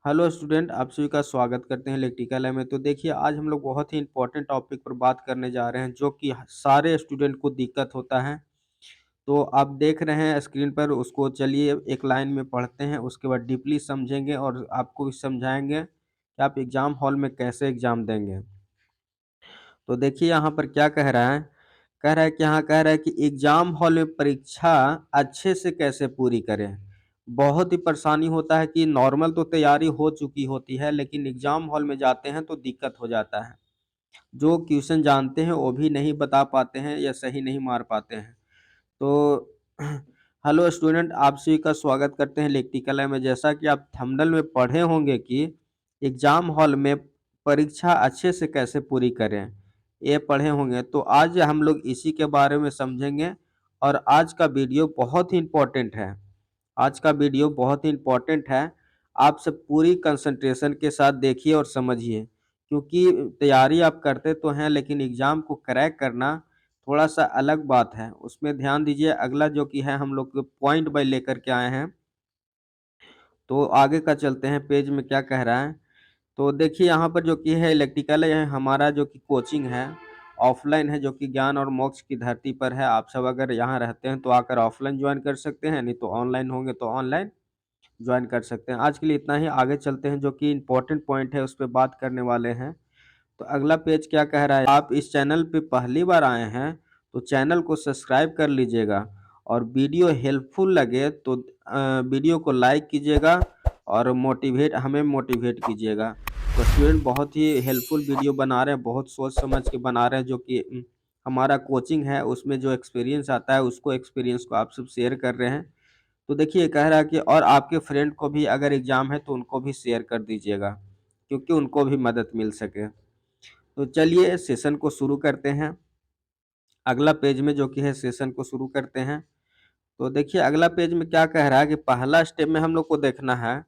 Hello student, आप सभी का स्वागत करते हैं इलेक्ट्रिकल में। तो देखिए, आज हम लोग बहुत ही इंपॉर्टेंट टॉपिक पर बात करने जा रहे हैं जो कि सारे स्टूडेंट को दिक्कत होता है। तो आप देख रहे हैं स्क्रीन पर, उसको चलिए एक लाइन में पढ़ते हैं, उसके बाद डीपली समझेंगे और आपको भी समझाएंगे कि आप एग्ज़ाम हॉल में कैसे एग्ज़ाम देंगे। तो देखिए यहाँ पर क्या कह रहा है, कह रहा है कि एग्जाम हॉल में परीक्षा अच्छे से कैसे पूरी करें। बहुत ही परेशानी होता है कि नॉर्मल तो तैयारी हो चुकी होती है, लेकिन एग्जाम हॉल में जाते हैं तो दिक्कत हो जाता है। जो क्वेश्चन जानते हैं वो भी नहीं बता पाते हैं या सही नहीं मार पाते हैं। तो हेलो स्टूडेंट, आप सभी का स्वागत करते हैं इलेक्ट्रिकल में। जैसा कि आप थंबनेल में पढ़े होंगे कि एग्जाम हॉल में परीक्षा अच्छे से कैसे पूरी करें, ये पढ़े होंगे। तो आज हम लोग इसी के बारे में समझेंगे और आज का वीडियो बहुत ही इम्पोर्टेंट है। आज का वीडियो बहुत ही इम्पोर्टेंट है। आप सब पूरी कंसंट्रेशन के साथ देखिए और समझिए, क्योंकि तैयारी आप करते तो हैं लेकिन एग्ज़ाम को क्रैक करना थोड़ा-सा अलग बात है। उसमें ध्यान दीजिए। अगला जो कि है, हम लोग पॉइंट बाय लेकर के आए हैं। तो आगे का चलते हैं, पेज में क्या कह रहा है। तो देखिए यहाँ पर जो कि है इलेक्ट्रिकल है, हमारा जो कि कोचिंग है ऑफलाइन है, जो कि ज्ञान और मोक्ष की धरती पर है। आप सब अगर यहाँ रहते हैं तो आकर ऑफलाइन ज्वाइन कर सकते हैं, नहीं तो ऑनलाइन होंगे तो ऑनलाइन ज्वाइन कर सकते हैं। आज के लिए इतना ही, आगे चलते हैं जो कि इम्पोर्टेंट पॉइंट है उस पे बात करने वाले हैं। तो अगला पेज क्या कह रहा है, आप इस चैनल पे पहली बार आए हैं तो चैनल को सब्सक्राइब कर लीजिएगा और वीडियो हेल्पफुल लगे तो वीडियो को लाइक कीजिएगा और हमें मोटिवेट कीजिएगा। तो स्टूडेंट, बहुत ही हेल्पफुल वीडियो बना रहे हैं, बहुत सोच समझ के बना रहे हैं, जो कि हमारा कोचिंग है उसमें जो एक्सपीरियंस आता है उसको एक्सपीरियंस को आप सब शेयर कर रहे हैं। तो देखिए कह रहा है कि और आपके फ्रेंड को भी अगर एग्ज़ाम है तो उनको भी शेयर कर दीजिएगा, क्योंकि उनको भी मदद मिल सके। तो चलिए सेशन को शुरू करते हैं। अगला पेज में जो कि है सेशन को शुरू करते हैं। तो देखिए अगला पेज में क्या कह रहा है कि पहला स्टेप में हम लोग को देखना है,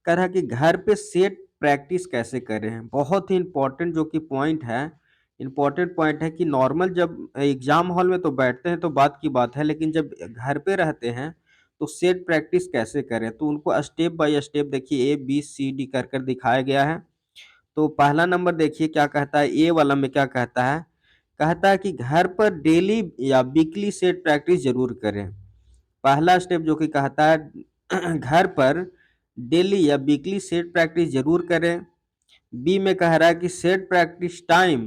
कह रहा है कि घर पे सेट प्रैक्टिस कैसे करें। बहुत ही इम्पोर्टेंट जो कि पॉइंट है, इम्पोर्टेंट पॉइंट है कि नॉर्मल जब एग्जाम हॉल में तो बैठते हैं तो बात की बात है, लेकिन जब घर पे रहते हैं तो सेट प्रैक्टिस कैसे करें। तो उनको स्टेप बाय स्टेप देखिए ABCD कर कर दिखाया गया है। तो पहला नंबर देखिए क्या कहता है, ए वाला में क्या कहता है, कहता है कि घर पर डेली या वीकली सेट प्रैक्टिस जरूर करें। पहला स्टेप जो कि कहता है घर पर डेली या वीकली सेट प्रैक्टिस जरूर करें। बी में कह रहा है कि सेट प्रैक्टिस टाइम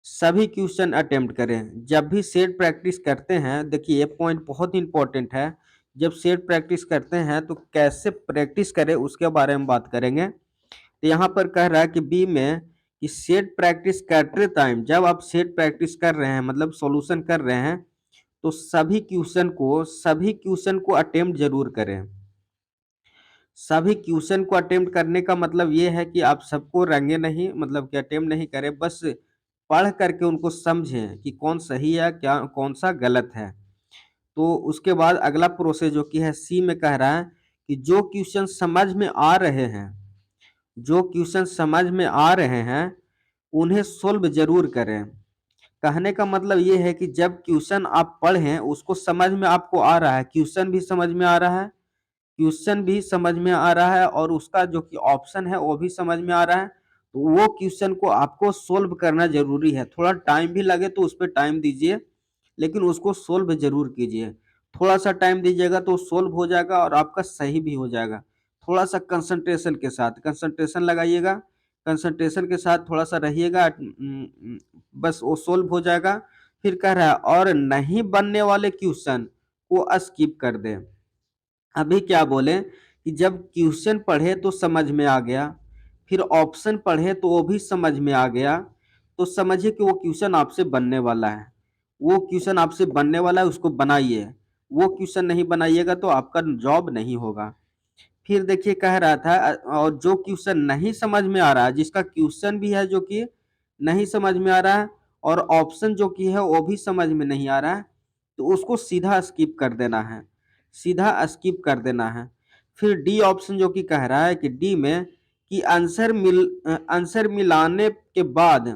सभी क्वेश्चन अटेम्प्ट करें। जब भी सेट प्रैक्टिस करते हैं, देखिए ये पॉइंट बहुत इंपॉर्टेंट है। जब सेट प्रैक्टिस करते हैं तो कैसे प्रैक्टिस करें उसके बारे में बात करेंगे। तो यहाँ पर कह रहा है कि बी में कि सेट प्रैक्टिस करते टाइम, जब आप सेट प्रैक्टिस कर रहे हैं मतलब सॉल्यूशन कर रहे हैं, तो सभी क्वेश्चन को अटेम्प्ट जरूर करें। सभी क्वेश्चन को अटेम्प्ट करने का मतलब ये है कि आप सबको रंगे नहीं, मतलब कि अटेम्प्ट नहीं करें, बस पढ़ करके उनको समझें कि कौन सही है क्या कौन सा गलत है। तो उसके बाद अगला प्रोसेस जो कि है सी में कह रहा है कि जो क्वेश्चन समझ में आ रहे हैं उन्हें सोल्व जरूर करें। कहने का मतलब ये है कि जब क्वेश्चन आप पढ़ें उसको समझ में आपको आ रहा है, क्वेश्चन भी समझ में आ रहा है और उसका जो कि ऑप्शन है वो भी समझ में आ रहा है, तो वो क्वेश्चन को आपको सोल्व करना जरूरी है। थोड़ा टाइम भी लगे तो उस पर टाइम दीजिए, लेकिन उसको सोल्व जरूर कीजिए। थोड़ा सा टाइम दीजिएगा तो सोल्व हो जाएगा और आपका सही भी हो जाएगा। थोड़ा सा कंसंट्रेशन के साथ कंसंट्रेशन लगाइएगा, कंसंट्रेशन के साथ थोड़ा सा रहिएगा, बस वो सोल्व हो जाएगा। फिर कह रहा है और नहीं बनने वाले क्वेश्चन को स्किप कर दें। अभी क्या बोले कि जब क्वेश्चन पढ़े तो समझ में आ गया, फिर ऑप्शन पढ़े तो वो भी समझ में आ गया, तो समझिए कि वो क्वेश्चन आपसे बनने वाला है। वो क्वेश्चन आपसे बनने वाला है, उसको बनाइए। वो क्वेश्चन नहीं बनाइएगा तो आपका जॉब नहीं होगा। फिर देखिए कह रहा था और जो क्वेश्चन नहीं समझ में आ रहा है, जिसका क्वेश्चन भी है जो कि नहीं समझ में आ रहा है और ऑप्शन जो कि है वो भी समझ में नहीं आ रहा है, तो उसको सीधा स्किप कर देना है, सीधा स्किप कर देना है। फिर डी ऑप्शन जो कि कह रहा है कि डी में कि आंसर मिलाने के बाद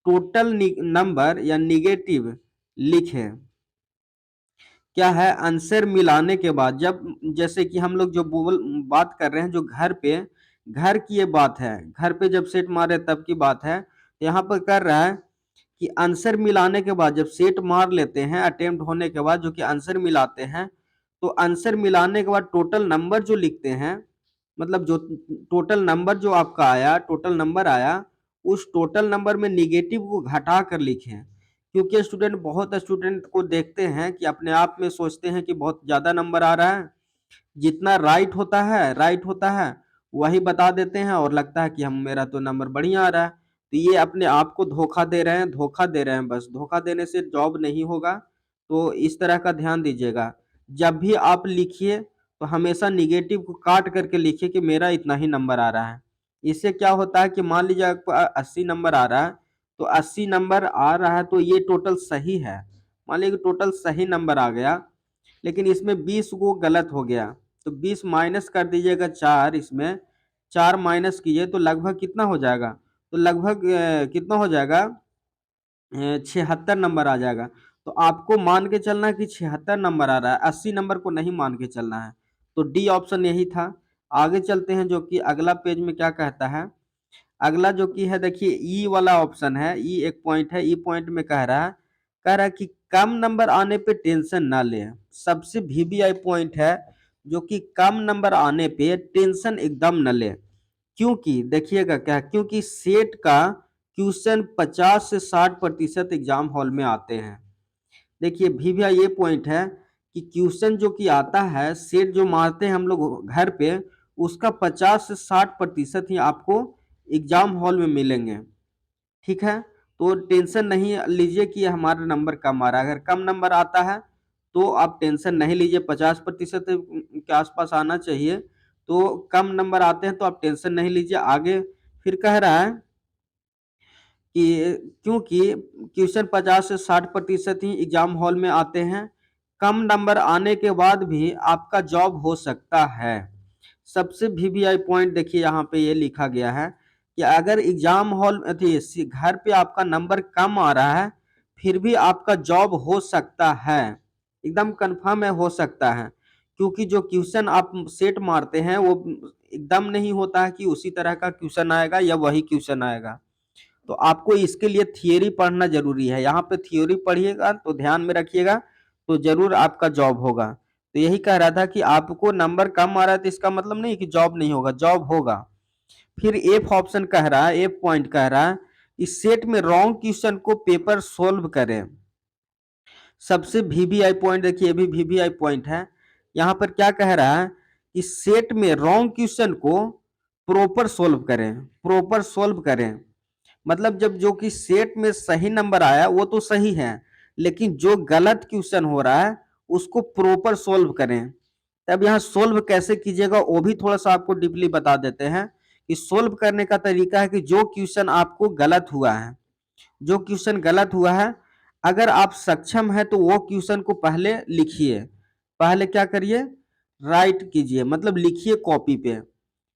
टोटल नंबर या निगेटिव लिखें। क्या है, आंसर मिलाने के बाद जब, जैसे कि हम लोग जो बात कर रहे हैं जो घर पे, घर की ये बात है, घर पे जब सेट मारे तब की बात है। तो यहाँ पर कर रहा है कि आंसर मिलाने के बाद जब सेट मार लेते हैं अटेम्प्ट होने के बाद, जो कि आंसर मिलाते हैं, तो आंसर मिलाने के बाद टोटल नंबर जो लिखते हैं, मतलब जो टोटल नंबर जो आपका आया, टोटल नंबर आया, उस टोटल नंबर में निगेटिव को घटा कर लिखें। क्योंकि स्टूडेंट, बहुत स्टूडेंट को देखते हैं कि अपने आप में सोचते हैं कि बहुत ज़्यादा नंबर आ रहा है, जितना राइट होता है वही बता देते हैं और लगता है कि हम, मेरा तो नंबर बढ़िया आ रहा है। तो ये अपने आप को धोखा दे रहे हैं, धोखा दे रहे हैं, बस धोखा देने से जॉब नहीं होगा। तो इस तरह का ध्यान दीजिएगा। जब भी आप लिखिए तो हमेशा निगेटिव को काट करके लिखिए कि मेरा इतना ही नंबर आ रहा है। इससे क्या होता है कि मान लीजिए आपको 80 नंबर आ रहा है, तो 80 नंबर आ रहा है तो ये टोटल सही है। मान लीजिए कि टोटल सही नंबर आ गया, लेकिन इसमें 20 को गलत हो गया, तो 20 माइनस कर दीजिएगा 4, इसमें 4 माइनस कीजिए तो लगभग कितना हो जाएगा, तो लगभग कितना हो जाएगा, 76 नंबर आ जाएगा। तो आपको मान के चलना है कि 76 नंबर आ रहा है, 80 नंबर को नहीं मान के चलना है। तो डी ऑप्शन यही था। आगे चलते हैं, जो कि अगला पेज में क्या कहता है। अगला जो कि है, देखिए ई वाला ऑप्शन है, ई एक पॉइंट है। ई पॉइंट में कह रहा है कि कम नंबर आने पे टेंशन ना लें। सबसे वीवीआई पॉइंट है, जो कि कम नंबर आने पे टेंशन एकदम न लें। क्योंकि देखिएगा क्या, क्योंकि सेट का क्वेश्चन 50 से 60% एग्जाम हॉल में आते हैं। देखिए वीवीआई ये पॉइंट है कि क्वेश्चन जो कि आता है, सेट जो मारते हैं हम लोग घर पे, उसका 50 से 60% ही आपको एग्जाम हॉल में मिलेंगे। ठीक है, तो टेंशन नहीं लीजिए कि हमारा नंबर कम आ रहा है। अगर कम नंबर आता है तो आप टेंशन नहीं लीजिए, 50% के आसपास आना चाहिए। तो कम नंबर आते हैं तो आप टेंशन नहीं लीजिए। आगे फिर कह रहा है कि क्योंकि क्वेश्चन 50 से 60% ही एग्जाम हॉल में आते हैं, कम नंबर आने के बाद भी आपका जॉब हो सकता है। सबसे वीवीआई पॉइंट देखिए यहाँ पे ये लिखा गया है कि अगर एग्जाम हॉल घर पे आपका नंबर कम आ रहा है, फिर भी आपका जॉब हो सकता है, एकदम कंफर्म है, हो सकता है। क्योंकि जो क्वेश्चन आप सेट मारते हैं वो एकदम नहीं होता है कि उसी तरह का क्वेश्चन आएगा या वही क्वेश्चन आएगा। तो आपको इसके लिए थियोरी पढ़ना जरूरी है। यहाँ पे थियोरी पढ़िएगा तो ध्यान में रखिएगा, तो जरूर आपका जॉब होगा। तो यही कह रहा था कि आपको नंबर कम आ रहा है तो इसका मतलब नहीं कि जॉब नहीं होगा, जॉब होगा। फिर एफ ऑप्शन कह रहा है, एफ पॉइंट कह रहा है, इस सेट में रॉन्ग क्वेश्चन को पेपर सोल्व करें। सबसे वीवीआई पॉइंट देखिए, ये भी वीवीआई पॉइंट है। यहाँ पर क्या कह रहा है, इस सेट में रॉन्ग क्वेश्चन को प्रॉपर सोल्व करें, प्रॉपर सोल्व करें। मतलब जब जो कि सेट में सही नंबर आया वो तो सही है, लेकिन जो गलत क्वेश्चन हो रहा है उसको प्रॉपर सोल्व करें। तब यहाँ सोल्व कैसे कीजिएगा वो भी थोड़ा सा आपको डीपली बता देते हैं कि सोल्व करने का तरीका है कि जो क्वेश्चन आपको गलत हुआ है, जो क्वेश्चन गलत हुआ है, अगर आप सक्षम है तो वो क्वेश्चन को पहले लिखिए। पहले क्या करिए, राइट कीजिए, मतलब लिखिए कॉपी पे।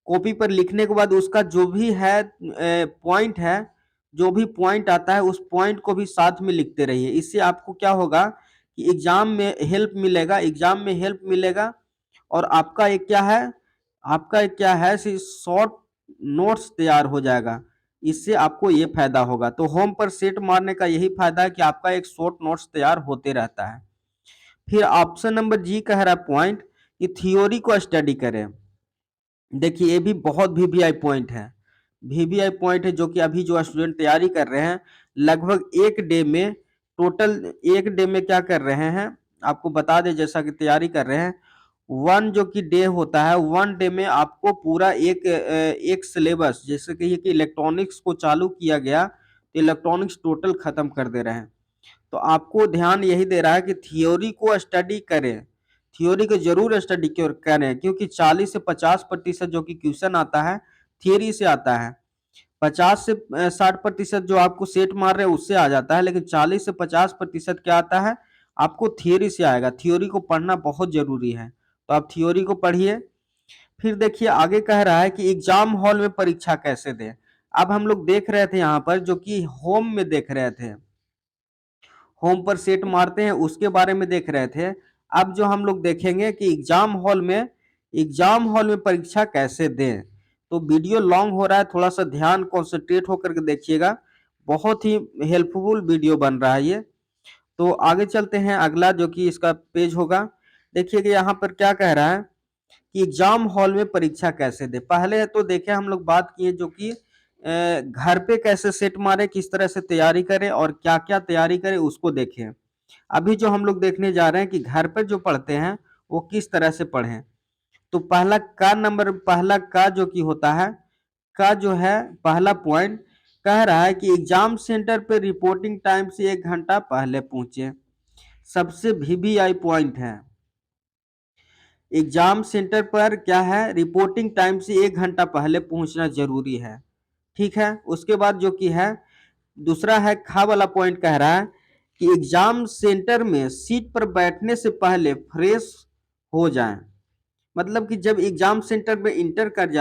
कॉपी पर लिखने के बाद उसका जो भी है पॉइंट है, जो भी पॉइंट आता है उस पॉइंट को भी साथ में लिखते रहिए। इससे आपको क्या होगा कि एग्जाम में हेल्प मिलेगा, एग्जाम में हेल्प मिलेगा। और आपका एक क्या है, आपका एक क्या है, शॉर्ट नोट्स तैयार हो जाएगा। इससे आपको ये फायदा होगा। तो होम पर सेट मारने का यही फायदा है कि आपका एक शॉर्ट नोट्स तैयार होते रहता है। फिर ऑप्शन नंबर जी कह रहा है पॉइंट कि थियोरी को स्टडी करें। देखिए ये भी बहुत वीवीआई पॉइंट है, वीवीआई पॉइंट है, जो कि अभी जो स्टूडेंट तैयारी कर रहे हैं लगभग एक डे में, टोटल एक डे में क्या कर रहे हैं, आपको बता दें, जैसा कि तैयारी कर रहे हैं, वन जो कि डे होता है, वन डे में आपको पूरा एक सिलेबस, जैसे कहिए कि इलेक्ट्रॉनिक्स को चालू किया गया तो इलेक्ट्रॉनिक्स टोटल खत्म कर दे रहे हैं। तो आपको ध्यान यही दे रहा है कि थियोरी को स्टडी करें, थियोरी को जरूर स्टडी करें, क्योंकि 40 से 50% जो कि क्वेश्चन आता है थियोरी से आता है। 50 से 60% जो आपको सेट मार रहे हैं उससे आ जाता है, लेकिन 40 से 50% क्या आता है, आपको थियोरी से आएगा। थियोरी को पढ़ना बहुत जरूरी है, तो आप थियोरी को पढ़िए। फिर देखिए आगे कह रहा है कि एग्जाम हॉल में परीक्षा कैसे दें। अब हम लोग देख रहे थे यहाँ पर, जो कि होम में देख रहे थे, होम पर सेट मारते हैं उसके बारे में देख रहे थे। अब जो हम लोग देखेंगे कि एग्जाम हॉल में परीक्षा कैसे दें। तो वीडियो लॉन्ग हो रहा है, थोड़ा सा ध्यान कॉन्सेंट्रेट होकर के देखिएगा, बहुत ही हेल्पफुल वीडियो बन रहा है ये। तो आगे चलते हैं, अगला जो कि इसका पेज होगा। देखिएगा यहाँ पर क्या कह रहा है कि एग्जाम हॉल में परीक्षा कैसे दे। पहले तो देखे हम लोग बात किए जो कि घर पे कैसे सेट मारे, किस तरह से तैयारी करें और क्या क्या तैयारी करें उसको देखें। अभी जो हम लोग देखने जा रहे हैं कि घर पर जो पढ़ते हैं वो किस तरह से पढ़ें। तो पहला का जो कि होता है, का जो है पहला पॉइंट कह रहा है कि एग्जाम सेंटर पे रिपोर्टिंग टाइम से 1 घंटा पहले पहुंचे। सबसे वीवीआई पॉइंट है, एग्जाम सेंटर पर क्या है, रिपोर्टिंग टाइम से 1 घंटा पहले पहुंचना जरूरी है। ठीक है, उसके बाद जो कि है दूसरा है, खा वाला पॉइंट कह रहा है कि एग्जाम सेंटर में सीट पर बैठने से पहले फ्रेश हो जाएं। मतलब कि जब एग्जाम सेंटर में इंटर कर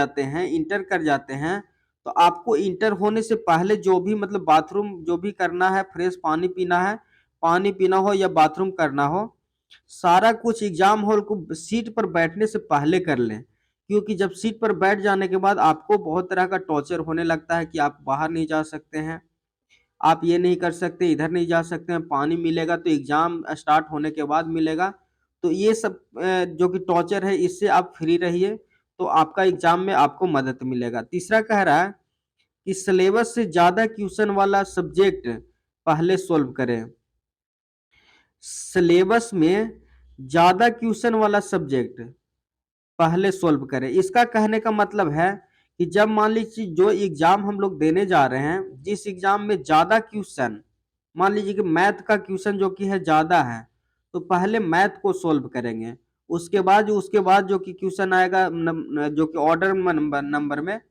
जाते हैं तो आपको इंटर होने से पहले जो भी मतलब बाथरूम जो भी करना है, फ्रेश पानी पीना है, पानी पीना हो या बाथरूम करना हो, सारा कुछ एग्जाम हॉल को सीट पर बैठने से पहले कर लें। क्योंकि जब सीट पर बैठ जाने के बाद आपको बहुत तरह का टॉर्चर होने लगता है कि आप बाहर नहीं जा सकते हैं, आप ये नहीं कर सकते, इधर नहीं जा सकते हैं, पानी मिलेगा तो एग्जाम स्टार्ट होने के बाद मिलेगा। तो ये सब जो कि टॉर्चर है, इससे आप फ्री रहिए, तो आपका एग्जाम में आपको मदद मिलेगा। तीसरा कह रहा है कि सिलेबस से ज्यादा क्वेश्चन वाला सब्जेक्ट पहले सोल्व करें। सिलेबस में ज्यादा क्वेश्चन वाला सब्जेक्ट पहले सोल्व करें। इसका कहने का मतलब है कि जब मान लीजिए जो एग्जाम हम लोग देने जा रहे हैं, जिस एग्जाम में ज्यादा क्वेश्चन, मान लीजिए कि मैथ का क्वेश्चन जो कि है ज्यादा है, तो पहले मैथ को सोल्व करेंगे। उसके बाद जो कि क्वेश्चन आएगा जो कि ऑर्डर नंबर में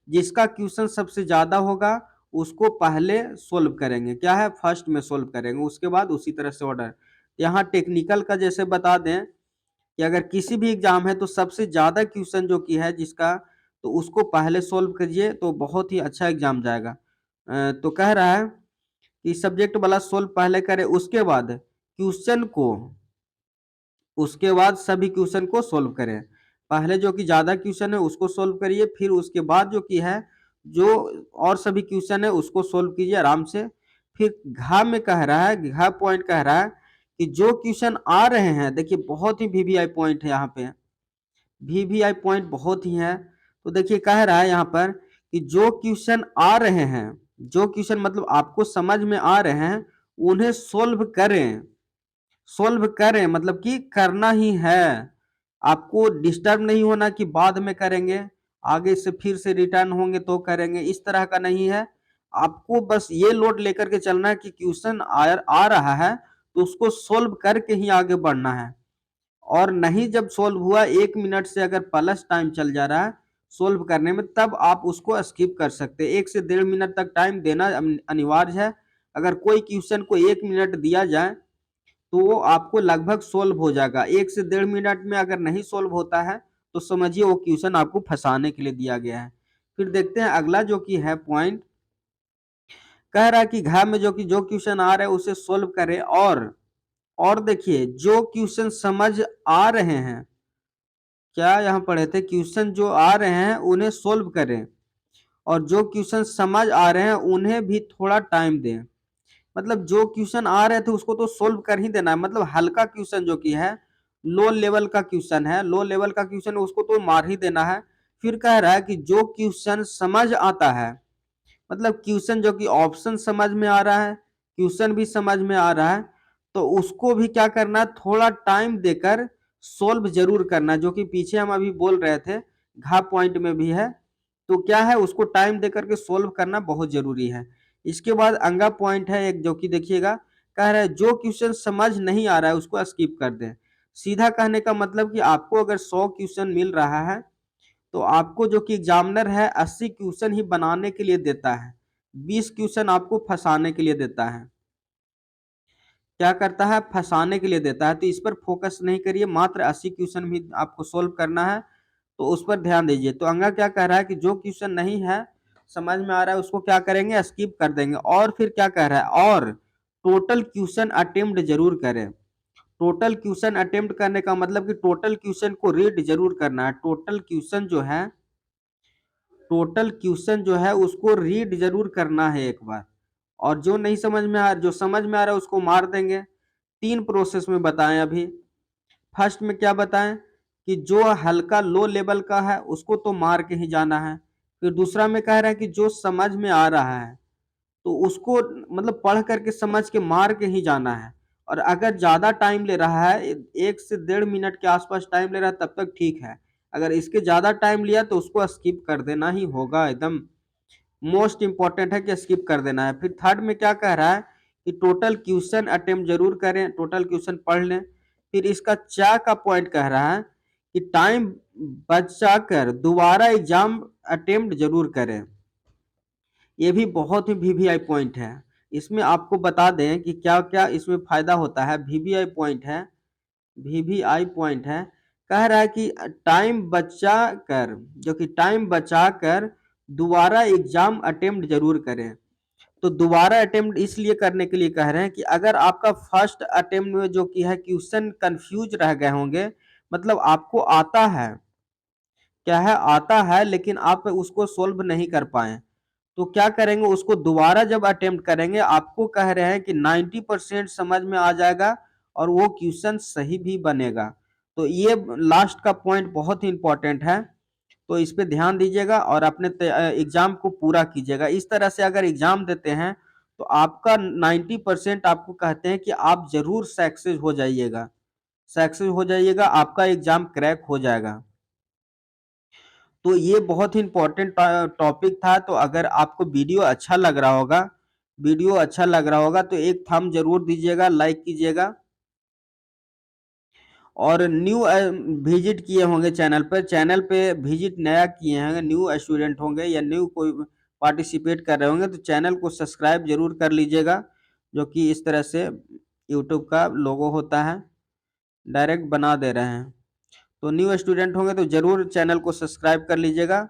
जिसका क्वेश्चन सबसे ज्यादा होगा उसको पहले सोल्व करेंगे, क्या है फर्स्ट में सोल्व करेंगे, उसके बाद उसी तरह से ऑर्डर। यहाँ टेक्निकल का जैसे बता दें कि अगर किसी भी एग्जाम है तो सबसे ज्यादा क्वेश्चन जो कि है जिसका, तो उसको पहले सोल्व करिए तो बहुत ही अच्छा एग्जाम जाएगा। तो कह रहा है कि सब्जेक्ट वाला सोल्व पहले करें, उसके बाद सभी क्वेश्चन को सोल्व करें। पहले जो कि ज्यादा क्वेश्चन है उसको सोल्व करिए, फिर उसके बाद जो कि है जो और सभी क्वेश्चन है उसको सोल्व कीजिए आराम से। फिर घ पॉइंट कह रहा है कि जो क्वेश्चन आ रहे हैं, देखिए बहुत ही वीवीआई पॉइंट है यहाँ पे, वीवीआई पॉइंट बहुत ही है। तो देखिए कह रहा है यहाँ पर कि जो क्वेश्चन आ रहे हैं, जो क्वेश्चन मतलब आपको समझ में आ रहे हैं, उन्हें सोल्व करें मतलब कि करना ही है। आपको डिस्टर्ब नहीं होना कि बाद में करेंगे, आगे से फिर से रिटर्न होंगे तो करेंगे, इस तरह का नहीं है। आपको बस ये लोड लेकर के चलना है कि क्वेश्चन आ रहा है तो उसको सोल्व करके ही आगे बढ़ना है। और नहीं, जब सोल्व हुआ 1 मिनट से अगर प्लस टाइम चल जा रहा है सोल्व करने में, तब आप उसको स्किप कर सकते हैं। 1 से 1.5 मिनट तक टाइम देना अनिवार्य है। अगर कोई क्वेश्चन को 1 मिनट दिया जाए तो वो आपको लगभग सोल्व हो जाएगा। 1 से 1.5 मिनट में अगर नहीं सोल्व होता है तो समझिए वो क्वेश्चन आपको फंसाने के लिए दिया गया है। फिर देखते हैं अगला जो कि है पॉइंट, कह रहा है कि घ में जो क्वेश्चन आ रहा है उसे सोल्व करें। और देखिए जो क्वेश्चन समझ आ रहे हैं, क्या यहाँ पढ़े थे, क्वेश्चन जो आ रहे हैं उन्हें सोल्व करें और जो क्वेश्चन समझ आ रहे हैं उन्हें भी थोड़ा टाइम दें। मतलब जो क्वेश्चन आ रहे थे उसको तो सोल्व कर ही देना है, मतलब हल्का क्वेश्चन जो कि है, लो लेवल का क्वेश्चन है, लो लेवल का क्वेश्चन उसको तो मार ही देना है। फिर कह रहा है कि जो क्वेश्चन समझ आता है, मतलब क्वेश्चन जो कि ऑप्शन समझ में आ रहा है, क्वेश्चन भी समझ में आ रहा है, तो उसको भी क्या करना है, थोड़ा टाइम देकर सोल्व जरूर करना, जो कि पीछे हम अभी बोल रहे थे घा पॉइंट में भी है। तो क्या है, उसको टाइम देकर के सोल्व करना बहुत जरूरी है। इसके बाद अंगा पॉइंट है एक, जो कि देखिएगा कह रहा है जो क्वेश्चन समझ नहीं आ रहा है उसको स्किप कर दें। सीधा कहने का मतलब कि आपको अगर 100 क्वेश्चन मिल रहा है तो आपको जो कि एग्जामिनर है 80 क्वेश्चन ही बनाने के लिए देता है, 20 क्वेश्चन आपको फंसाने के लिए देता है। क्या करता है, फंसाने के लिए देता है। तो इस पर फोकस नहीं करिए, मात्र 80 क्वेश्चन भी आपको सोल्व करना है, तो उस पर ध्यान दीजिए। तो अंगा क्या कह रहा है कि जो क्वेश्चन नहीं है समझ में आ रहा है उसको क्या करेंगे, स्किप कर देंगे। और फिर क्या कह रहा है, और टोटल क्वेश्चन अटेम्प्ट जरूर करें। टोटल क्वेश्चन अटेम्प्ट करने का मतलब कि टोटल क्वेश्चन को रीड जरूर करना है। टोटल क्वेश्चन जो है उसको रीड जरूर करना है एक बार। और जो नहीं समझ में आ जो समझ में आ रहा है उसको मार देंगे। 3 प्रोसेस में बताएं अभी। फर्स्ट में क्या बताएं कि जो हल्का लो लेवल का है उसको तो मार के ही जाना है। फिर दूसरा में कह रहा है कि जो समझ में आ रहा है तो उसको मतलब पढ़ करके समझ के मार के ही जाना है। और अगर ज्यादा टाइम ले रहा है, 1 से 1.5 मिनट के आसपास टाइम ले रहा है, तब तक ठीक है। अगर इसके ज्यादा टाइम लिया तो उसको स्किप कर देना ही होगा। एकदम मोस्ट इंपॉर्टेंट है कि स्किप कर देना है। फिर थर्ड में क्या कह रहा है कि टोटल क्वेश्चन अटेम्प्ट जरूर करें, टोटल क्वेश्चन पढ़ लें। फिर इसका चा का पॉइंट कह रहा है कि टाइम बचाकर दोबारा एग्जाम अटेम्प्ट जरूर करें। ये भी बहुत ही वीवीआई पॉइंट है। इसमें आपको बता दें कि क्या क्या इसमें फायदा होता है। वीवीआई पॉइंट है, कह रहा है कि टाइम बचा कर जो कि टाइम बचा कर दोबारा एग्जाम अटेम्प्ट जरूर करें। तो दोबारा अटेम्प्ट इसलिए करने के लिए कह रहे हैं कि अगर आपका फर्स्ट अटेम्प्ट में जो कि है क्वेश्चन कंफ्यूज रह गए होंगे, मतलब आपको आता है, क्या है आता है लेकिन आप उसको सोल्व नहीं कर पाए, तो क्या करेंगे उसको दोबारा जब अटेम्प्ट करेंगे आपको कह रहे हैं कि 90% समझ में आ जाएगा और वो क्वेश्चन सही भी बनेगा। तो ये लास्ट का पॉइंट बहुत ही इंपॉर्टेंट है। तो इस पे ध्यान दीजिएगा और अपने एग्जाम को पूरा कीजिएगा। इस तरह से अगर एग्जाम देते हैं तो आपका 90% आपको कहते हैं कि आप जरूर सक्सेस हो जाइएगा, आपका एग्जाम क्रैक हो जाएगा। तो ये बहुत ही इंपॉर्टेंट टॉपिक था। तो अगर आपको वीडियो अच्छा लग रहा होगा तो एक थंब जरूर दीजिएगा, लाइक कीजिएगा। और न्यू विजिट किए होंगे चैनल पे विजिट नया किए हैं, न्यू स्टूडेंट होंगे या न्यू कोई पार्टिसिपेट कर रहे होंगे तो चैनल को सब्सक्राइब जरूर कर लीजिएगा। जो कि इस तरह से यूट्यूब का लोगो होता है, डायरेक्ट बना दे रहे हैं। तो न्यू स्टूडेंट होंगे तो जरूर चैनल को सब्सक्राइब कर लीजिएगा।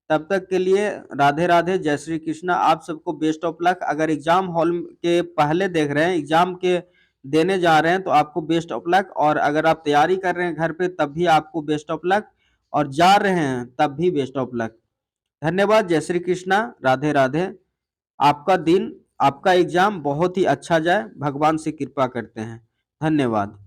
तब तक के लिए राधे राधे, जय श्री कृष्णा। आप सबको बेस्ट ऑफ लक। अगर एग्जाम हॉल के पहले देख रहे हैं, एग्जाम के देने जा रहे हैं तो आपको बेस्ट ऑफ लक। और अगर आप तैयारी कर रहे हैं घर पे तब भी आपको बेस्ट ऑफ लक, और जा रहे हैं तब भी बेस्ट ऑफ लक। धन्यवाद, जय श्री कृष्णा, राधे राधे। आपका दिन, आपका एग्जाम बहुत ही अच्छा जाए, भगवान से कृपा करते हैं। धन्यवाद।